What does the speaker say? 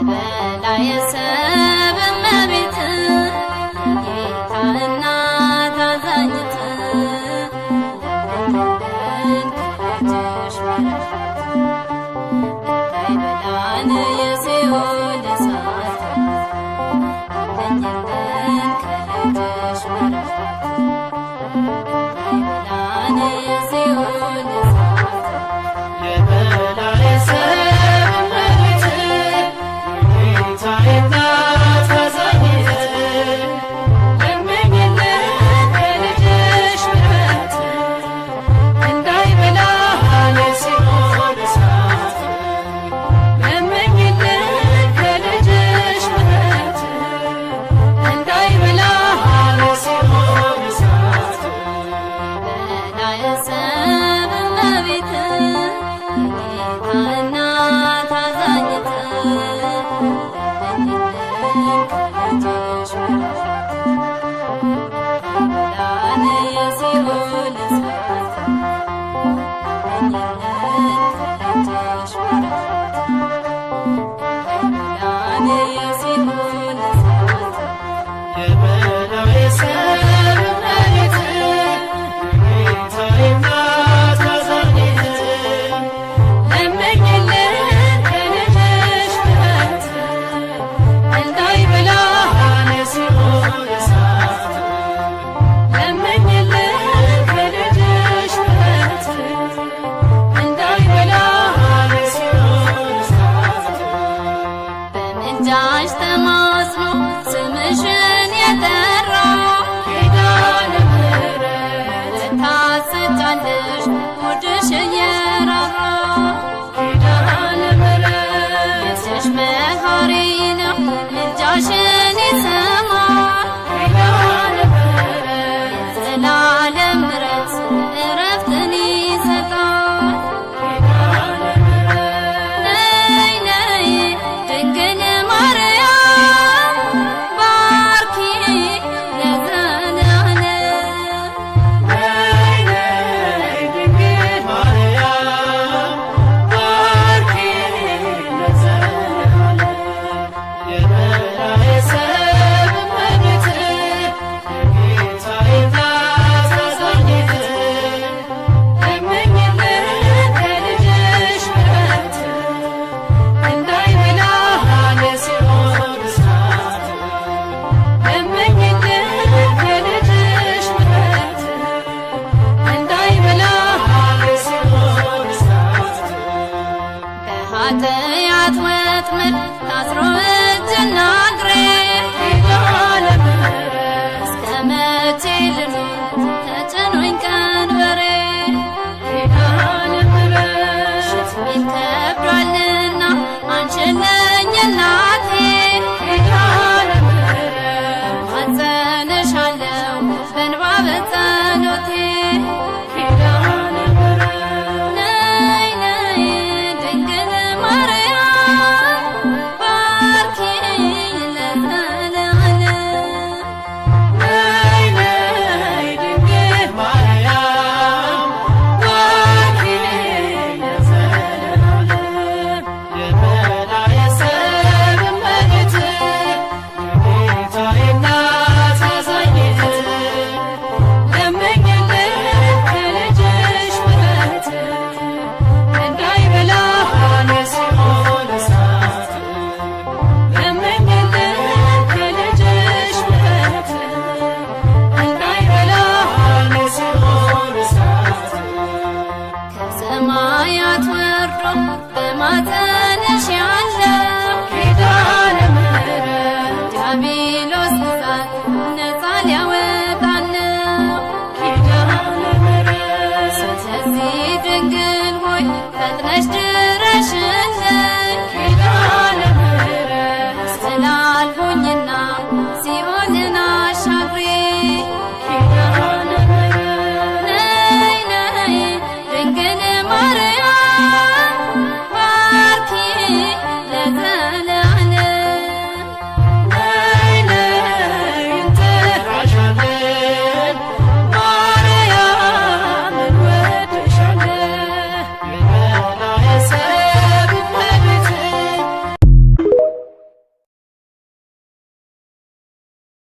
የበላይ ሰብ እመቤት ጌታ እናት አዛኝት ከልጅሽ በረከት እንዳይበላን የሲኦል እሳት ለምኝልን ከልጅሽ በረከት እንዳይበላን የሲኦል እሳት የበላይ ሰብ እመቤት ጌታ እናት አዛኝት ለምኝልን ከልጅሽ በረከት እንዳይበላን የሲኦል እሳት ለምኝልን ከልጅሽ በረከት እንዳይበላን የሲኦል እሳት የበላይ ሰብ እመቤት ጌታ እናት አዛኝት ለምኝልን ከልጅሽ በረከት እንዳይበላን የሲኦል እሳት ለምኝልን ከልጅሽ በረከት እንዳይበላን የሲኦል እሳት የበላይ ሰብ እመቤት ጌታ እናት አዛኝት ለምኝልን ከልጅሽ በረከት እንዳይበላን የሲኦል እሳት ለምኝልን ከልጅሽ በረከት እንዳይበላን የሲኦል እሳት በምልጃሽ ተማጽኖ ስምሽን የጠራ ኪዳነ ምሕረት ታሰጫለሽ ሆድሽ እየራራ ኪዳነ ምሕረት ልጅሽ መሐሪ ነው ምልጃሽን ይሰማል ኪዳነ ምሕረት የዘላለም ምሕረት እረፍትን ይሰጣል ኪዳነ ምሕረት ነይ ነይ ድንግል ማርያም ባርኪ ለዘላለም ነይ ነይ ድንግል ማርያም ባርኪ ለዘላለም የበላይ ሰብ እመቤት ጌታ እናት አዛኝት ለምኝልን ከልጅሽ በረከት እንዳይበላን የሲኦል እሳት ለምኝልን ከልጅሽ በረከት እንዳይበላን የሲኦል እሳት በኃጢአት ወጥመድ ታስሮ እጅና እግሬ